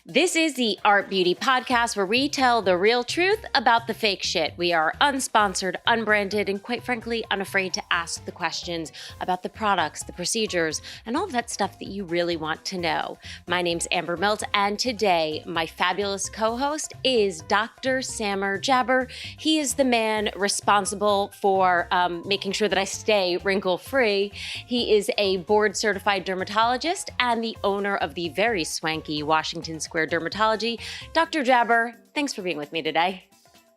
This is the Art Beauty Podcast where we tell the real truth about the fake shit. We are unsponsored, unbranded, and quite frankly, unafraid to ask the questions about the products, the procedures, and all of that stuff that you really want to know. My name's Amber Milt, and today my fabulous co-host is Dr. Samer Jabber. He is the man responsible for making sure that I stay wrinkle-free. He is a board-certified dermatologist and the owner of the very swanky Washington Square Dermatology. Dr. Jabber, thanks for being with me today.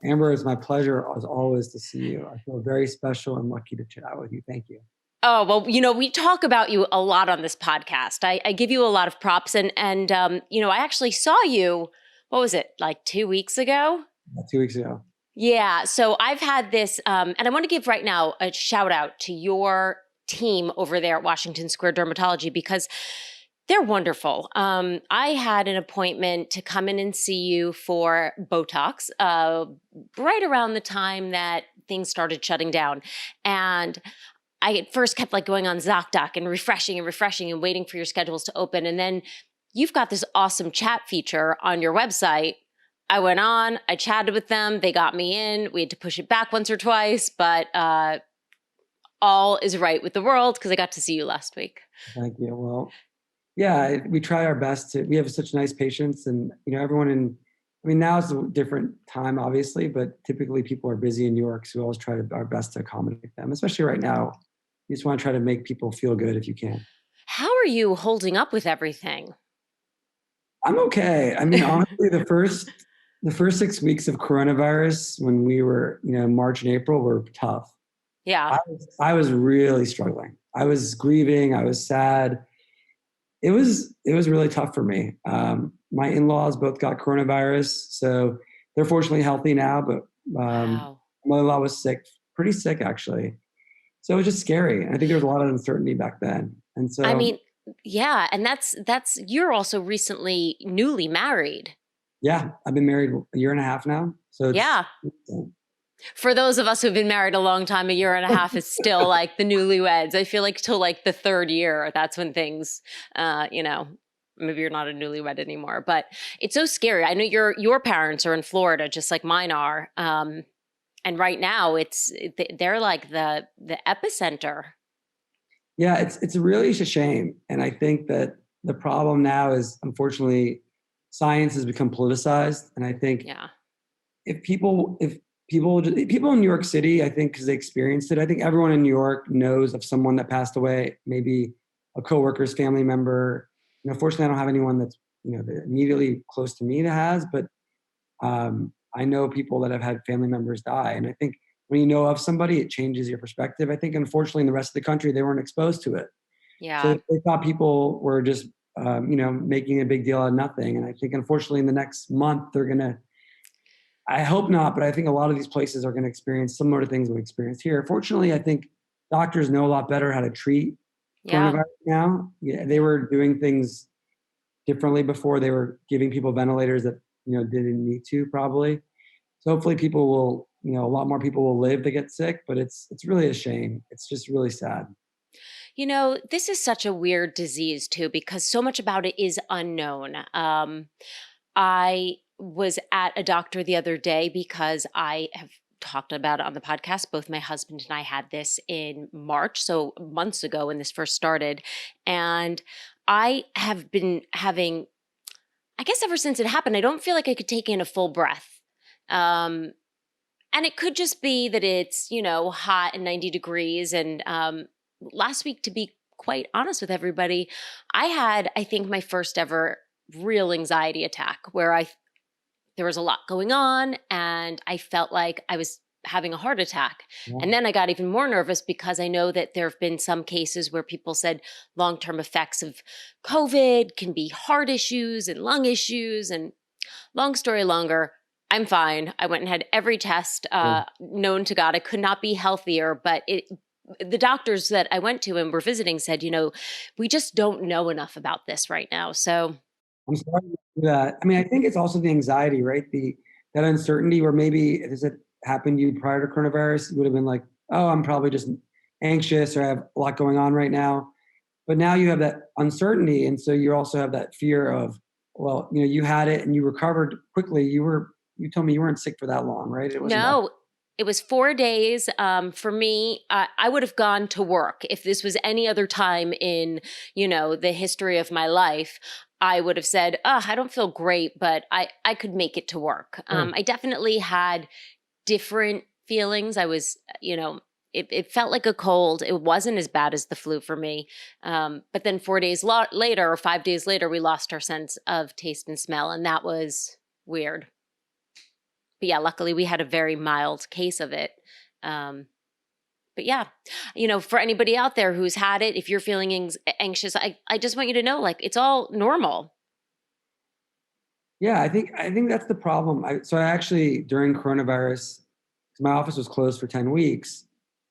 Amber, it's my pleasure as always to see you. I feel very special and lucky to chat with you. Thank you. Oh, well, we talk about you a lot on this podcast. I give you a lot of props and I actually saw you, what was it, like 2 weeks ago? 2 weeks ago. Yeah. So I've had this, and I want to give right now a shout out to your team over there at Washington Square Dermatology because they're wonderful. I had an appointment to come in and see you for Botox right around the time that things started shutting down. And I at first kept going on ZocDoc and refreshing and waiting for your schedules to open. And then you've got this awesome chat feature on your website. I went on, I chatted with them, they got me in. We had to push it back once or twice, but all is right with the world because I got to see you last week. Thank you. Well, yeah, we try our best we have such nice patients and, everyone now it's a different time, obviously, but typically people are busy in New York. So we always try our best to accommodate them, especially right now. You just want to try to make people feel good if you can. How are you holding up with everything? I'm okay. Honestly, the first 6 weeks of coronavirus when we were, March and April were tough. Yeah. I was really struggling. I was grieving. I was sad. It was really tough for me. My in-laws both got coronavirus, so they're fortunately healthy now, but Wow. my mother-in-law was sick, pretty sick actually. So it was just scary. And I think there was a lot of uncertainty back then. And so yeah, and that's you're also recently newly married. Yeah, I've been married a year and a half now. So yeah. For those of us who've been married a long time, a year and a half is still like the newlyweds. I feel like till the third year, that's when things, maybe you're not a newlywed anymore, but it's so scary. I know your parents are in Florida, just like mine are. And right now they're like the epicenter. Yeah, it's really a shame. And I think that the problem now is, unfortunately, science has become politicized. And I think if people in New York City, I think because they experienced it, I think everyone in New York knows of someone that passed away, maybe a coworker's family member. Fortunately, I don't have anyone that's, immediately close to me that has, but I know people that have had family members die. And I think when you know of somebody, it changes your perspective. I think, unfortunately, in the rest of the country, they weren't exposed to it. Yeah. So they thought people were just, making a big deal out of nothing. And I think, unfortunately, in the next month, I hope not, but I think a lot of these places are going to experience similar to things we experienced here. Fortunately, I think doctors know a lot better how to treat coronavirus now. Yeah, they were doing things differently before. They were giving people ventilators that, didn't need to probably. So hopefully people will, a lot more people will live to get sick, but it's really a shame. It's just really sad. This is such a weird disease too, because so much about it is unknown. I was at a doctor the other day because I have talked about it on the podcast. Both my husband and I had this in March, so months ago when this first started. And I have been having, I guess ever since it happened, I don't feel like I could take in a full breath. And it could just be that it's, hot and 90 degrees. And last week, to be quite honest with everybody, I had, I think, my first ever real anxiety attack where there was a lot going on and I felt like I was having a heart attack. Yeah. And then I got even more nervous because I know that there have been some cases where people said long-term effects of COVID can be heart issues and lung issues. And long story longer, I'm fine. I went and had every test known to God. I could not be healthier, but the doctors that I went to and were visiting said, we just don't know enough about this right now. So I'm sorry to do that. I think it's also the anxiety, right? That uncertainty where maybe if this had happened to you prior to coronavirus, you would have been like, oh, I'm probably just anxious or I have a lot going on right now. But now you have that uncertainty. And so you also have that fear of, well, you had it and you recovered quickly. You told me you weren't sick for that long, right? It wasn't that. No, it was 4 days. For me, I would have gone to work. If this was any other time in, the history of my life, I would have said, "Oh, I don't feel great, but I could make it to work." Sure. I definitely had different feelings. It felt like a cold. It wasn't as bad as the flu for me. But then 4 days later, or 5 days later, we lost our sense of taste and smell, and that was weird. But yeah, luckily we had a very mild case of it. Um, but yeah, for anybody out there who's had it, if you're feeling anxious, I just want you to know, like, it's all normal. Yeah, I think that's the problem. So I actually, during coronavirus, 'cause my office was closed for 10 weeks,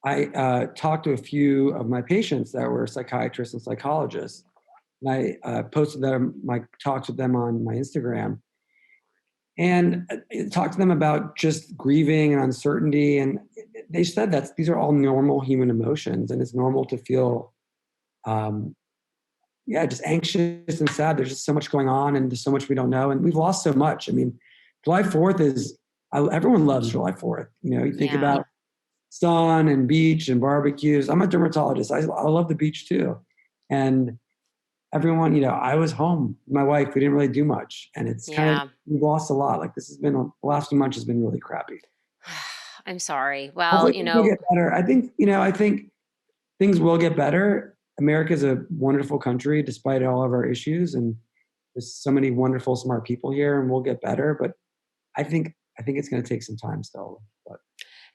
I talked to a few of my patients that were psychiatrists and psychologists. And I posted my talks with them on my Instagram, and talked to them about just grieving and uncertainty. And they said that these are all normal human emotions, and it's normal to feel, um, yeah, just anxious and sad. There's just so much going on, and there's so much we don't know, and we've lost so much. I mean, July 4th is everyone loves July 4th. You think Yeah. about sun and beach and barbecues. I'm a dermatologist. I love the beach too, and everyone, I was home with my wife. We didn't really do much, and it's kind of, Yeah. we've lost a lot. Like, this has been the last few months has been really crappy. I'm sorry. Well, Hopefully things will get better. I think things will get better. America's a wonderful country despite all of our issues, and there's so many wonderful, smart people here, and we'll get better. But I think it's going to take some time still. But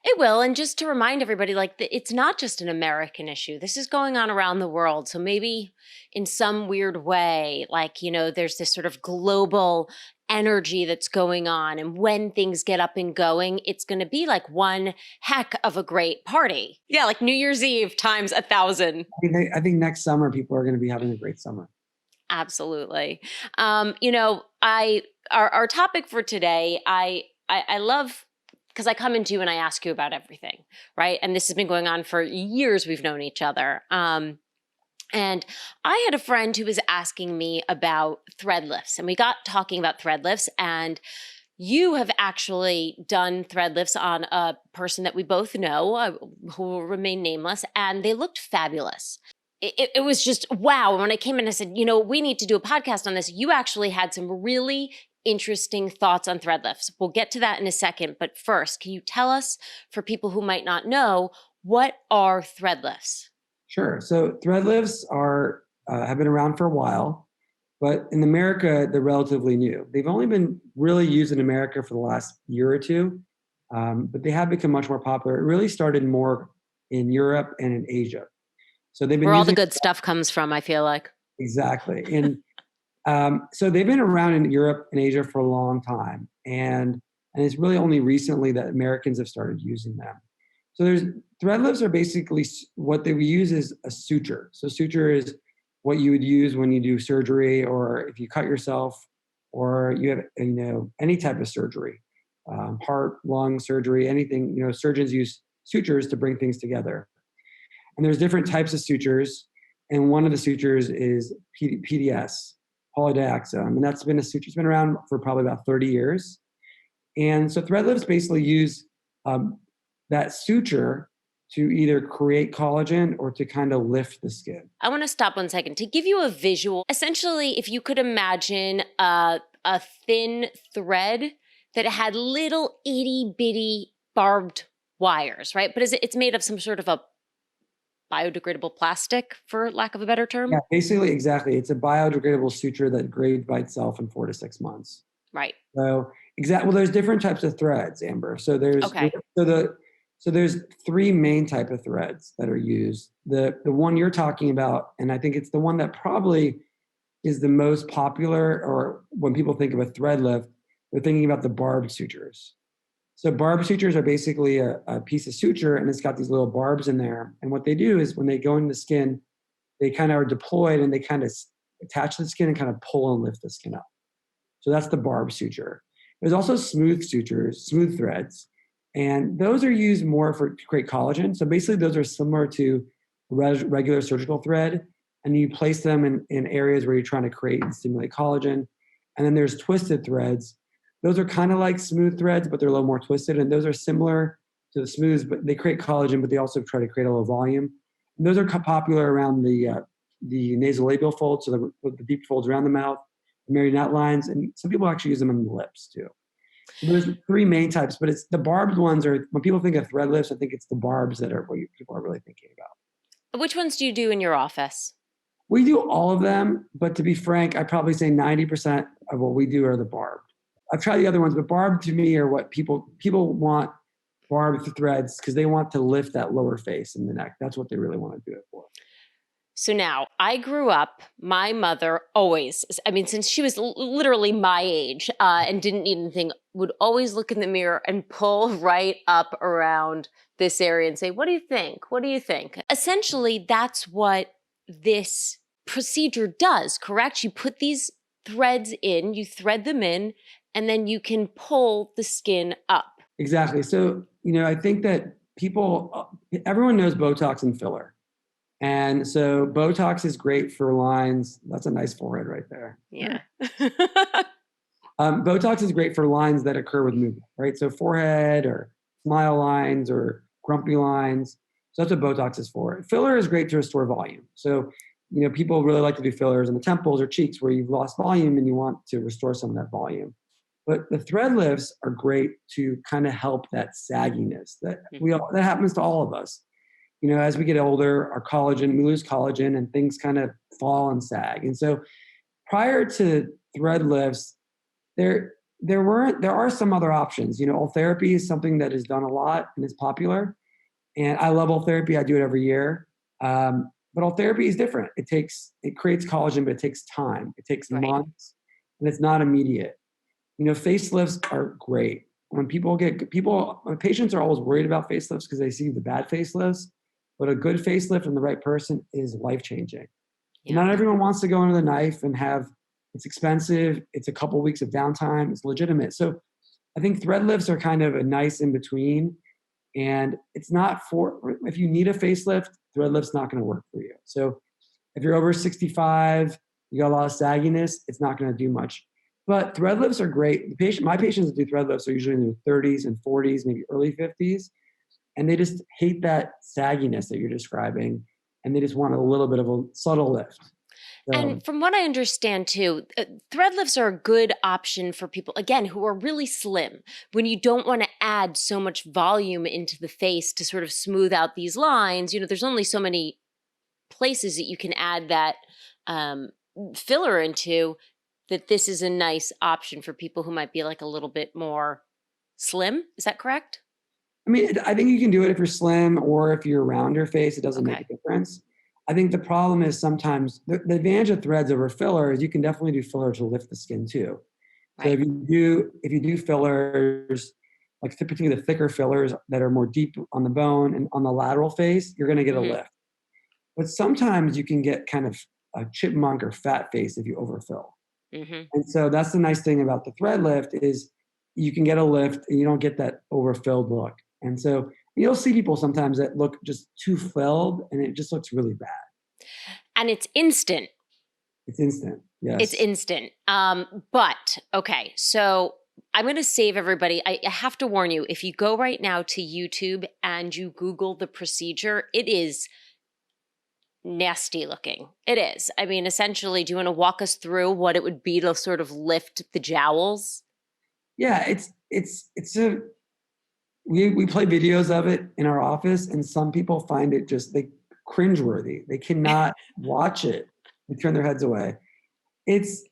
it will. And just to remind everybody, like, it's not just an American issue. This is going on around the world. So maybe in some weird way, like, there's this sort of global energy that's going on. And when things get up and going, it's going to be like one heck of a great party. Yeah, like New Year's Eve times 1,000. I think next summer people are going to be having a great summer. Absolutely. I our topic for today, I love, because I come into you and I ask you about everything, right? And this has been going on for years. We've known each other. And I had a friend who was asking me about thread lifts, and we got talking about thread lifts. And you have actually done thread lifts on a person that we both know, who will remain nameless, and they looked fabulous. It was just wow. When I came in, I said, we need to do a podcast on this. You actually had some really interesting thoughts on thread lifts. We'll get to that in a second. But first, can you tell us, for people who might not know, what are thread lifts? Sure. So thread lifts have been around for a while, but in America they're relatively new. They've only been really used in America for the last year or two, but they have become much more popular. It really started more in Europe and in Asia. So they've been Where all the using good stuff comes from, I feel like. exactly. And so they've been around in Europe and Asia for a long time, and it's really only recently that Americans have started using them. So thread lifts are basically what they use is a suture. So suture is what you would use when you do surgery, or if you cut yourself, or you have any type of surgery, heart, lung surgery, anything. Surgeons use sutures to bring things together. And there's different types of sutures, and one of the sutures is PDS, polydioxone, and that's been a suture. It's been around for probably about 30 years. And so thread lifts basically use that suture to either create collagen or to kind of lift the skin. I want to stop 1 second to give you a visual. Essentially, if you could imagine a thin thread that had little itty bitty barbed wires, right? But it's made of some sort of a biodegradable plastic, for lack of a better term. Yeah, basically, exactly. It's a biodegradable suture that degrades by itself in 4 to 6 months. Right. So Well, there's different types of threads, Amber. So Okay. there's 3 main type of threads that are used. The one you're talking about, and I think it's the one that probably is the most popular, or when people think of a thread lift, they're thinking about the barbed sutures. So barbed sutures are basically a piece of suture, and it's got these little barbs in there. And what they do is when they go in the skin, they kind of are deployed, and they kind of attach to the skin and kind of pull and lift the skin up. So that's the barbed suture. There's also smooth sutures, smooth threads, and those are used more to create collagen. So basically those are similar to regular surgical thread, and you place them in areas where you're trying to create and stimulate collagen. And then there's twisted threads. Those are kind of like smooth threads, but they're a little more twisted. And those are similar to the smooths, but they create collagen, but they also try to create a little volume. And those are popular around the nasolabial folds, so the deep folds around the mouth, the marionette lines, and some people actually use them on the lips too. So there's three main types, but it's the barbed ones are, when people think of thread lifts, I think it's the barbs that are what people are really thinking about. Which ones do you do in your office? We do all of them, but to be frank, I'd probably say 90% of what we do are the barbed. I've tried the other ones, but barbed to me are what people want barbed threads because they want to lift that lower face and the neck. That's what they really want to do it for. So now I grew up, my mother always, I mean, since she was literally my age and didn't need anything, would always look in the mirror and pull right up around this area and say, what do you think? What do you think? Essentially, that's what this procedure does, correct? You put these threads in, you thread them in, and then you can pull the skin up. Exactly. So, I think that everyone knows Botox and filler. And so Botox is great for lines. That's a nice forehead right there. Yeah. Botox is great for lines that occur with movement, right? So forehead or smile lines or grumpy lines. So that's what Botox is for. Filler is great to restore volume. So, people really like to do fillers in the temples or cheeks where you've lost volume and you want to restore some of that volume. But the thread lifts are great to kind of help that sagginess that that happens to all of us. As we get older, we lose collagen and things kind of fall and sag. And so prior to thread lifts, there are some other options. Ultherapy is something that is done a lot and is popular. And I love Ultherapy. I do it every year. But Ultherapy is different. It creates collagen, but it takes time. It takes months and it's not immediate. Facelifts are great. When patients are always worried about facelifts because they see the bad facelifts, but a good facelift from the right person is life-changing. Yeah. Not everyone wants to go under the knife and it's expensive. It's a couple weeks of downtime. It's legitimate. So I think thread lifts are kind of a nice in-between. And it's not if you need a facelift, thread lift's not going to work for you. So if you're over 65, you got a lot of sagginess, it's not going to do much. But thread lifts are great. My patients that do thread lifts are usually in their 30s and 40s, maybe early 50s. And they just hate that sagginess that you're describing. And they just want a little bit of a subtle lift. So, and from what I understand too, thread lifts are a good option for people, again, who are really slim, when you don't want to add so much volume into the face to sort of smooth out these lines. There's only so many places that you can add that filler into, that this is a nice option for people who might be like a little bit more slim. Is that correct? I mean, I think you can do it if you're slim or if you're round your face. It doesn't make a difference. I think the problem is sometimes the advantage of threads over filler is you can definitely do filler to lift the skin too. So if you do fillers, like particularly the thicker fillers that are more deep on the bone and on the lateral face, you're going to get a lift. But sometimes you can get kind of a chipmunk or fat face if you overfill. And so that's the nice thing about the thread lift is you can get a lift and you don't get that overfilled look. And so you'll see people sometimes that look just too filled and it just looks really bad. And it's instant. It's instant. Yes. It's instant. But okay, so I'm going to save everybody. I have to warn you, if you go right now to YouTube and you Google the procedure, it is nasty looking. It is. I mean, essentially, do you want to walk us through what it would be to sort of lift the jowls? Yeah, we play videos of it in our office, and some people find it just cringeworthy. They cannot watch it. They turn their heads away. It's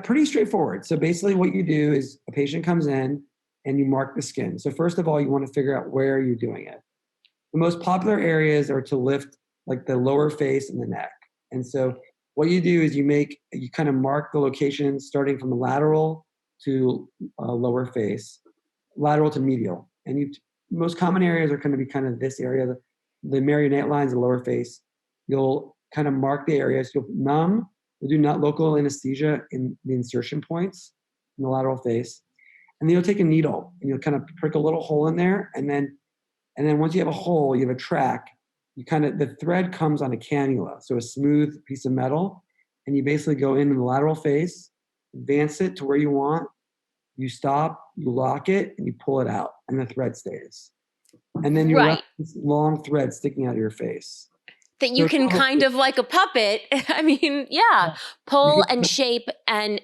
pretty straightforward. So basically, what you do is a patient comes in and you mark the skin. So first of all, you want to figure out where you're doing it. The most popular areas are to lift like the lower face and the neck. And so what you do is you kind of mark the location starting from the lateral to lower face, lateral to medial. And most common areas are going to be kind of this area, the marionette lines, the lower face. You'll kind of mark the areas. You'll do not local anesthesia in the insertion points in the lateral face. And then you'll take a needle and you'll kind of prick a little hole in there. And then once you have a hole, you have a track, the thread comes on a cannula. So a smooth piece of metal. And you basically go in the lateral face advance it to where you want, you stop, you lock it, and you pull it out, and the thread stays. And then you're left Right. with this long thread sticking out of your face. That So you can kind of like a puppet. I mean, yeah, pull and shape and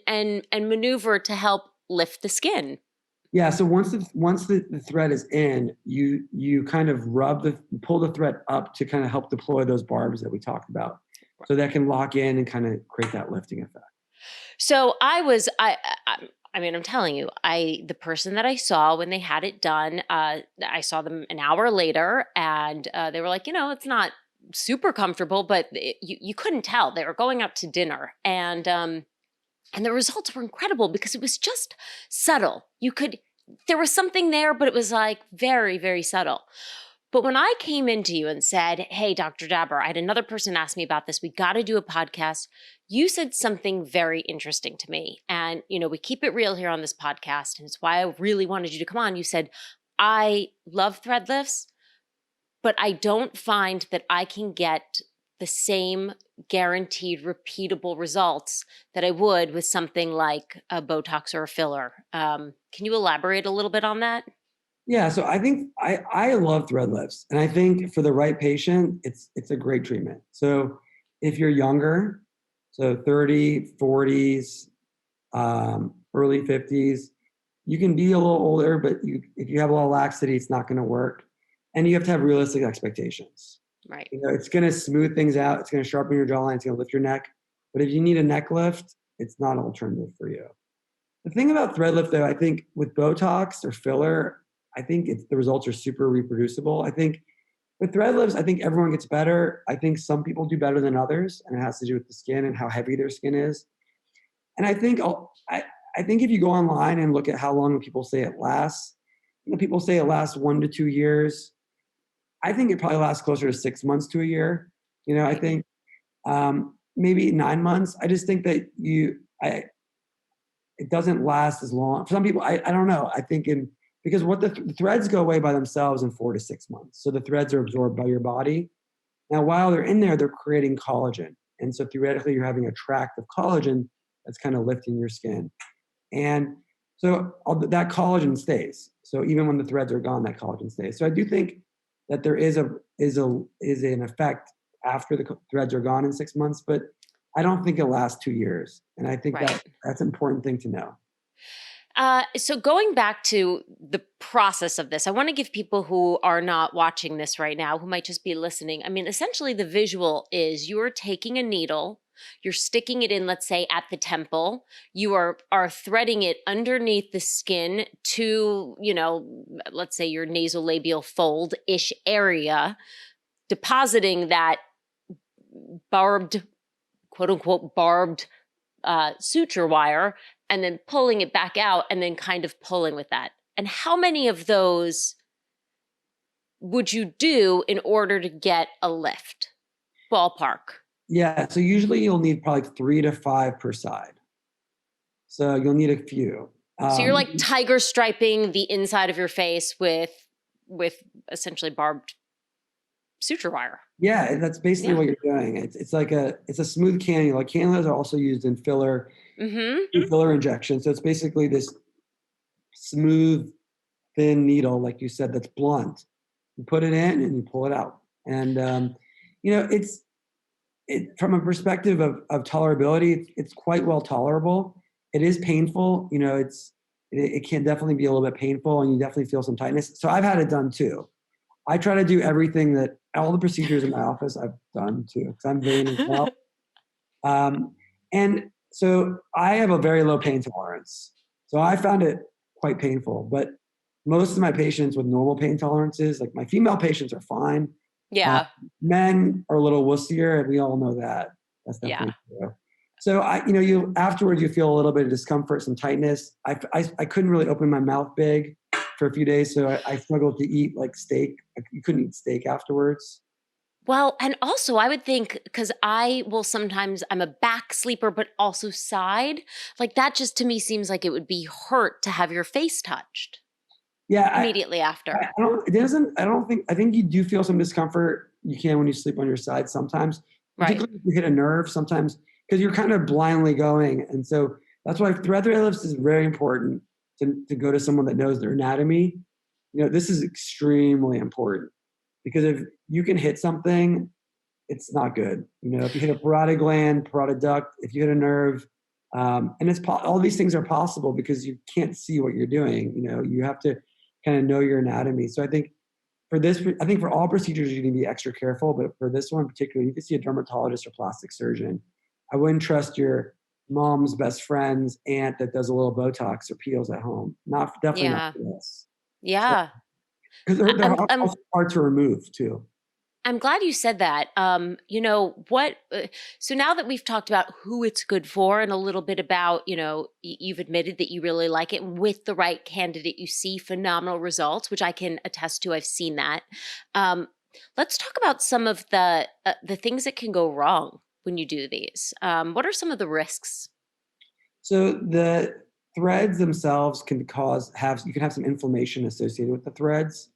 maneuver to help lift the skin. Yeah. So once the thread is in, you kind of pull the thread up to kind of help deploy those barbs that we talked about, so that can lock in and kind of create that lifting effect. So I mean, I'm telling you, the person that I saw when they had it done, I saw them an hour later, and they were like, it's not super comfortable, but you couldn't tell. They were going out to dinner, and the results were incredible because it was just subtle. There was something there, but it was like very, very subtle. But when I came into you and said, hey, Dr. Dabber, I had another person ask me about this. We got to do a podcast. You said something very interesting to me. And, we keep it real here on this podcast. And it's why I really wanted you to come on. You said, I love thread lifts, but I don't find that I can get the same guaranteed repeatable results that I would with something like a Botox or a filler. Can you elaborate a little bit on that? Yeah, so I think I love thread lifts, and I think for the right patient, it's a great treatment. So if you're younger, so 30, 40s, early 50s, you can be a little older, but if you have a lot of laxity, it's not going to work, and you have to have realistic expectations. Right. It's going to smooth things out. It's going to sharpen your jawline. It's going to lift your neck. But if you need a neck lift, it's not an alternative for you. The thing about thread lift, though, I think with Botox or filler, I think the results are super reproducible. I think with thread lifts, I think everyone gets better. I think some people do better than others, and it has to do with the skin and how heavy their skin is. And I think if you go online and look at how long people say it lasts, people say it lasts 1 to 2 years. I think it probably lasts closer to 6 months to a year. I think maybe 9 months. I just think that it doesn't last as long. For some people, I don't know. I think because the threads go away by themselves in 4 to 6 months. So the threads are absorbed by your body. Now, while they're in there, they're creating collagen. And so theoretically, you're having a tract of collagen that's kind of lifting your skin. And so that collagen stays. So even when the threads are gone, that collagen stays. So I do think that there is an effect after the threads are gone in 6 months, but I don't think it lasts 2 years. And I think that's an important thing to know. So going back to the process of this, I want to give people who are not watching this right now, who might just be listening. I mean, essentially the visual is you're taking a needle, you're sticking it in, let's say, at the temple. You are threading it underneath the skin to, let's say your nasolabial fold-ish area, depositing that barbed, quote unquote, barbed suture wire, and then pulling it back out and then kind of pulling with that. And how many of those would you do in order to get a lift? Ballpark. Yeah, so usually you'll need probably 3 to 5 per side. So you'll need a few. So you're like tiger striping the inside of your face with essentially barbed suture wire. Yeah, that's basically what you're doing. It's like it's a smooth cannula. Like cannulas are also used in filler, filler injection. So it's basically this smooth, thin needle, like you said, that's blunt. You put it in and you pull it out. And it's from a perspective of tolerability, it's quite well tolerable. It is painful. It can definitely be a little bit painful, and you definitely feel some tightness. So I've had it done too. I try to do everything that all the procedures in my office I've done too, because I'm vain as well. And so I have a very low pain tolerance. So I found it quite painful, but most of my patients with normal pain tolerances, like my female patients, are fine. Yeah. Men are a little wussier, and we all know that. That's definitely true. So afterwards you feel a little bit of discomfort, some tightness. I couldn't really open my mouth big for a few days, so I struggled to eat like steak. You couldn't eat steak afterwards. Well, and also I would think, because I'm a back sleeper, but also side, like that just to me seems like it would be hurt to have your face touched. Yeah, immediately after. I think you do feel some discomfort. You can when you sleep on your side sometimes, particularly if you hit a nerve sometimes, because you're kind of blindly going. And so That's why thread lifts is very important to go to someone that knows their anatomy. This is extremely important because if you can hit something, it's not good. If you hit a parotid gland, parotid duct, if you hit a nerve, and all these things are possible because you can't see what you're doing. You have to kind of know your anatomy. So I think for all procedures, you need to be extra careful. But for this one in particular, you can see a dermatologist or plastic surgeon. I wouldn't trust your mom's best friend's aunt that does a little Botox or peels at home. Definitely not Yeah. for this. So, Yeah. because I- they're I'm I'm also hard to remove too. I'm glad you said that. So now that we've talked about who it's good for and a little bit about, you've admitted that you really like it, and with the right candidate, you see phenomenal results, which I can attest to. I've seen that. Um, let's talk about some of the things that can go wrong when you do these. What are some of the risks? So the threads themselves can you can have some inflammation associated with the threads.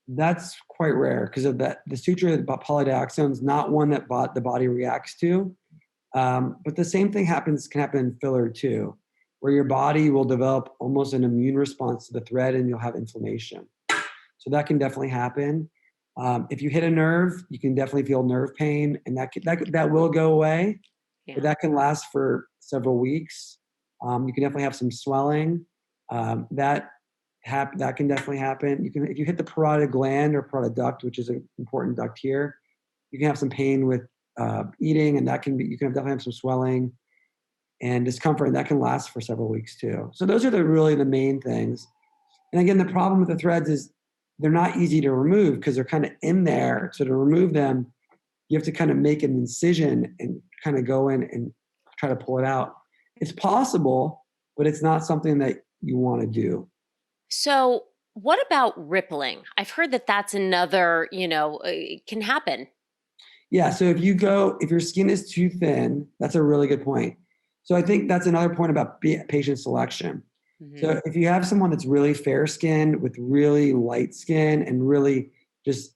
That's quite rare because of that. The suture polydioxone is not one that the body reacts to. But the same thing can happen in filler too, where your body will develop almost an immune response to the thread and you'll have inflammation. So that can definitely happen. If you hit a nerve, you can definitely feel nerve pain, and that will go away, but Yeah. that can last for several weeks. You can definitely have some swelling. That can definitely happen. If you hit the parotid gland or parotid duct, which is an important duct here, you can have some pain with eating, and you can definitely have some swelling and discomfort, and that can last for several weeks too. So those are really the main things. And again, the problem with the threads is they're not easy to remove because they're kind of in there. So to remove them, you have to kind of make an incision and kind of go in and try to pull it out. It's possible, but it's not something that you want to do. So what about rippling? I've heard that that's another, can happen. Yeah. So if your skin is too thin, that's a really good point. So I think that's another point about patient selection. Hmm. So if you have someone that's really fair skinned with really light skin and really just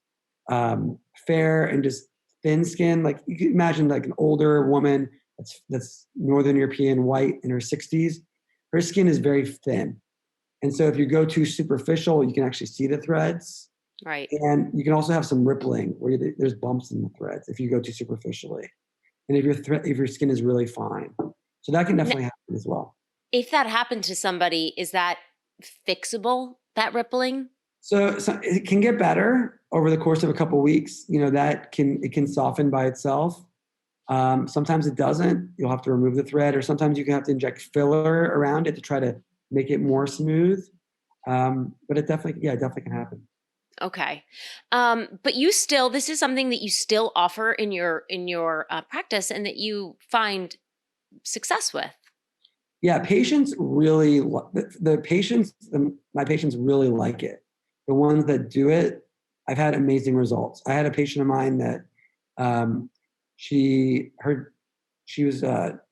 fair and just thin skin, like you can imagine like an older woman that's Northern European, white in her 60s, her skin is very thin. And so if you go too superficial, you can actually see the threads. Right. And you can also have some rippling where there's bumps in the threads if you go too superficially. And if your skin is really fine. So that can N- definitely happen as well. If that happened to somebody, is that fixable, that rippling? So it can get better over the course of a couple of weeks. It can soften by itself. Sometimes it doesn't. You'll have to remove the thread, or sometimes you can have to inject filler around it to try to make it more smooth. But it definitely can happen. Okay. But this is something that you still offer in your practice and that you find success with. Yeah, patients really my patients really like it. The ones that do it, I've had amazing results. I had a patient of mine that um, she was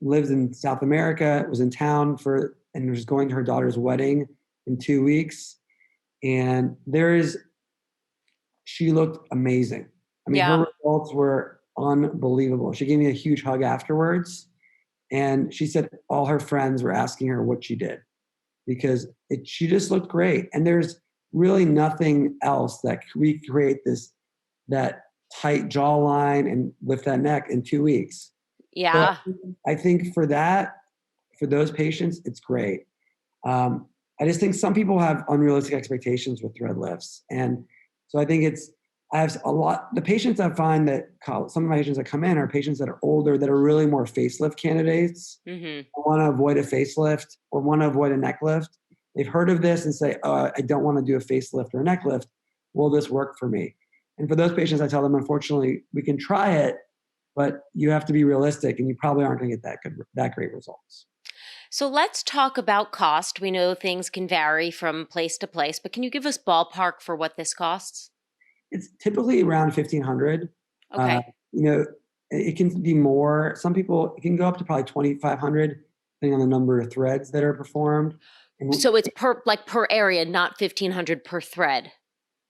lives in South America, was in town and was going to her daughter's wedding in 2 weeks, and she looked amazing. I mean, Yeah. her results were unbelievable. She gave me a huge hug afterwards, and she said all her friends were asking her what she did because she just looked great. And there's really nothing else that recreate that tight jawline and lift that neck in 2 weeks. So Yeah. I think for those patients, it's great. Um, I just think some people have unrealistic expectations with thread lifts. And so I have the patients I find some of my patients that come in are patients that are older, that are really more facelift candidates, Hmm. want to avoid a facelift or want to avoid a neck lift. They've heard of this and say, oh, I don't want to do a facelift or a neck lift. Will this work for me? And for those patients, I tell them, unfortunately, we can try it, but you have to be realistic and you probably aren't going to get that great results. So let's talk about cost. We know things can vary from place to place, but can you give us ballpark for what this costs? It's typically around 1,500. Uh, Okay. you know, it can be more. Some people, it can go up to probably 2,500, depending on the number of threads that are performed. And So it's per area, not 1,500 per thread.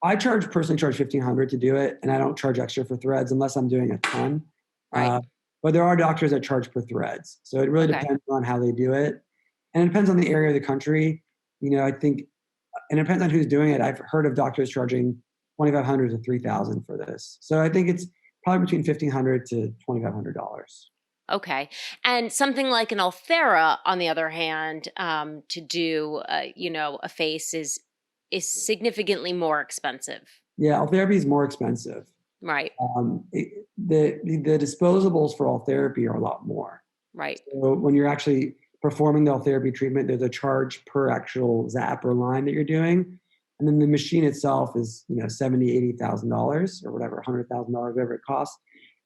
I personally charge 1,500 to do it, and I don't charge extra for threads unless I'm doing a ton. Right. Uh, but there are doctors that charge per threads, so it really Okay. depends on how they do it. And it depends on the area of the country. I think, and it depends on who's doing it. I've heard of doctors charging 2,500 to 3,000 for this. So I think it's probably between 1,500 to $2,500. Okay. And something like an Ulthera, on the other hand, to do, a face is significantly more expensive. Yeah, therapy is more expensive. Right. The disposables for all therapy are a lot more. Right. So when you're actually performing the therapy treatment, there's a charge per actual zap or line that you're doing. And then the machine itself is, $70,000, $80,000 or whatever, $100,000, whatever it costs.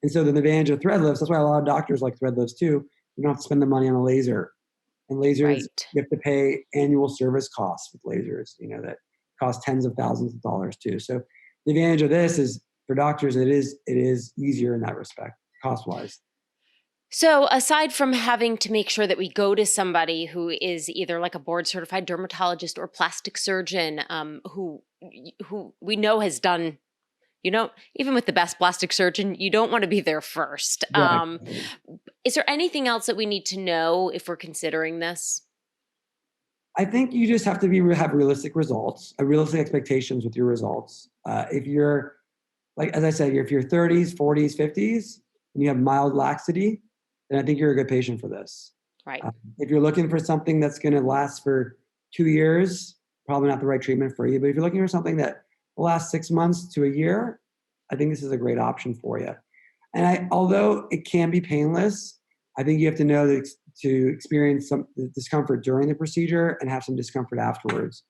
And so the advantage of thread lifts, that's why a lot of doctors like thread lifts too. You don't have to spend the money on a laser. And lasers, right. You have to pay annual service costs with lasers, that cost tens of thousands of dollars too. So the advantage of this is for doctors, it is easier in that respect, cost-wise. So aside from having to make sure that we go to somebody who is either like a board certified dermatologist or plastic surgeon, who we know has done, even with the best plastic surgeon, you don't want to be there first. Yeah. Is there anything else that we need to know if we're considering this? I think you just have to have realistic results, realistic expectations with your results. If you're, like, as I said, if you're 30s, 40s, 50s, and you have mild laxity, then I think you're a good patient for this. Right. If you're looking for something that's going to last for 2 years, probably not the right treatment for you. But if you're looking for something that will last 6 months to a year, I think this is a great option for you. And although it can be painless, I think you have to know that to experience some discomfort during the procedure and have some discomfort afterwards.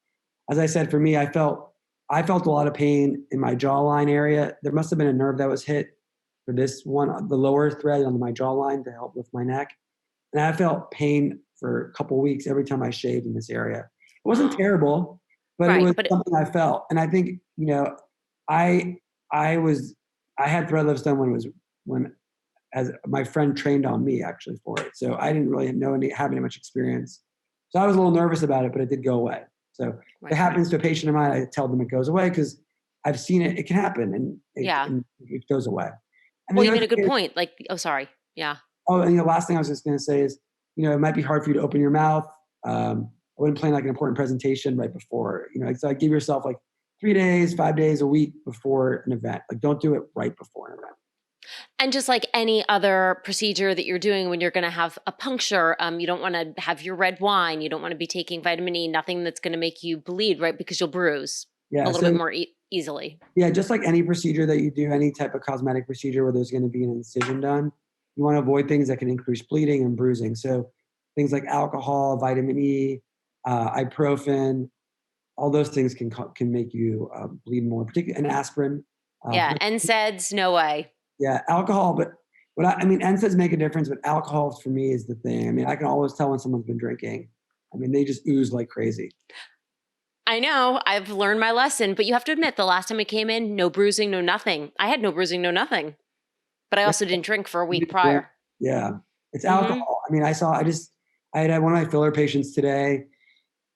As I said, for me, I felt a lot of pain in my jawline area. There must have been a nerve that was hit for this one, the lower thread on my jawline to help lift my neck. And I felt pain for a couple of weeks every time I shaved in this area. It wasn't terrible, but it was something I felt. And I think, I had thread lifts done as my friend trained on me actually for it. So I didn't really have any much experience. So I was a little nervous about it, but it did go away. So if it happens to a patient of mine, I tell them it goes away because I've seen it. It can happen and it goes away. And well, you made a good point. Like, oh, sorry. Yeah. Oh, and the last thing I was just going to say is, it might be hard for you to open your mouth. I wouldn't plan like an important presentation right before, so give yourself like 3 days, 5 days, a week before an event. Like don't do it right before an event. And just like any other procedure that you're doing when you're going to have a puncture, you don't want to have your red wine. You don't want to be taking vitamin E, nothing that's going to make you bleed, right? Because you'll bruise a little bit more easily. Yeah, just like any procedure that you do, any type of cosmetic procedure where there's going to be an incision done, you want to avoid things that can increase bleeding and bruising. So things like alcohol, vitamin E, ibuprofen, all those things can make you bleed more, particularly an aspirin. NSAIDs, no way. Yeah, alcohol, but NSAIDs make a difference, but alcohol for me is the thing. I can always tell when someone's been drinking. They just ooze like crazy. I know. I've learned my lesson, but you have to admit the last time I came in, no bruising, no nothing. I had no bruising, no nothing. But I also didn't drink for a week prior. Yeah. It's alcohol. I had one of my filler patients today.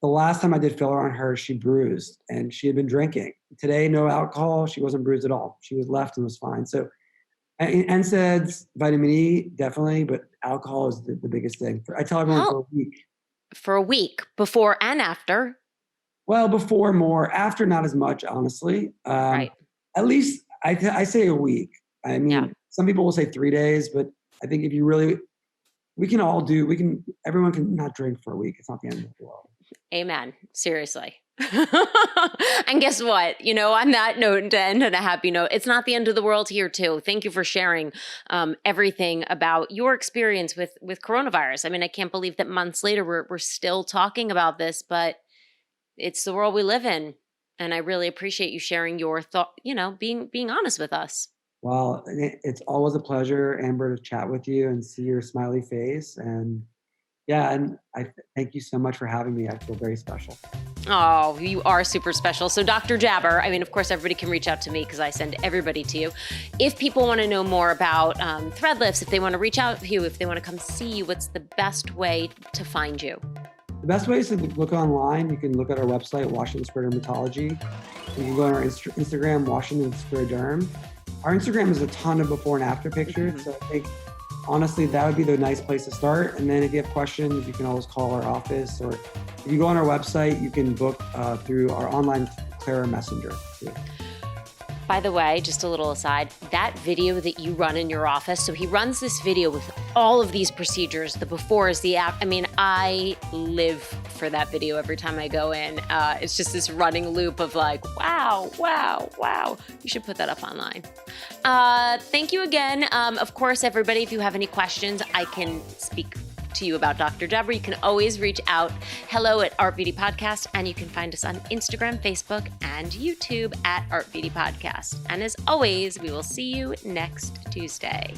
The last time I did filler on her, she bruised and she had been drinking. Today, no alcohol. She wasn't bruised at all. She was left and was fine. So NSAIDs, vitamin E, definitely, but alcohol is the biggest thing. I tell everyone for a week. For a week, before and after? Well, before more, after not as much, honestly. Right. At least I say a week. Some people will say 3 days, but I think if you really, everyone can not drink for a week. It's not the end of the world. Amen. Seriously. And guess what? On that note, to end on a happy note, it's not the end of the world here too. Thank you for sharing everything about your experience with coronavirus. I can't believe that months later we're still talking about this, but it's the world we live in. And I really appreciate you sharing your thought, being honest with us. Well, it's always a pleasure, Amber, to chat with you and see your smiley face. And and I thank you so much for having me. I feel very special. Oh, you are super special. So Dr. Jabber, of course, everybody can reach out to me because I send everybody to you. If people want to know more about thread lifts, if they want to reach out to you, if they want to come see you, what's the best way to find you? The best way is to look online. You can look at our website, Washington Square Dermatology. You can go on our Instagram, Washington Square Derm. Our Instagram is a ton of before and after pictures. So I think honestly, that would be the nice place to start. And then if you have questions, you can always call our office, or if you go on our website, you can book through our online Clara Messenger too. By the way, just a little aside, that video that you run in your office, so he runs this video with all of these procedures, the befores, the after. I mean, I live for that video every time I go in. It's just this running loop of like, wow, wow, wow. You should put that up online. Thank you again. Of course, everybody, if you have any questions, I can speak to you about Dr. Deborah, you can always reach out. Hello at Art Beauty Podcast, and you can find us on Instagram, Facebook, and YouTube at Art Beauty Podcast. And as always, we will see you next Tuesday.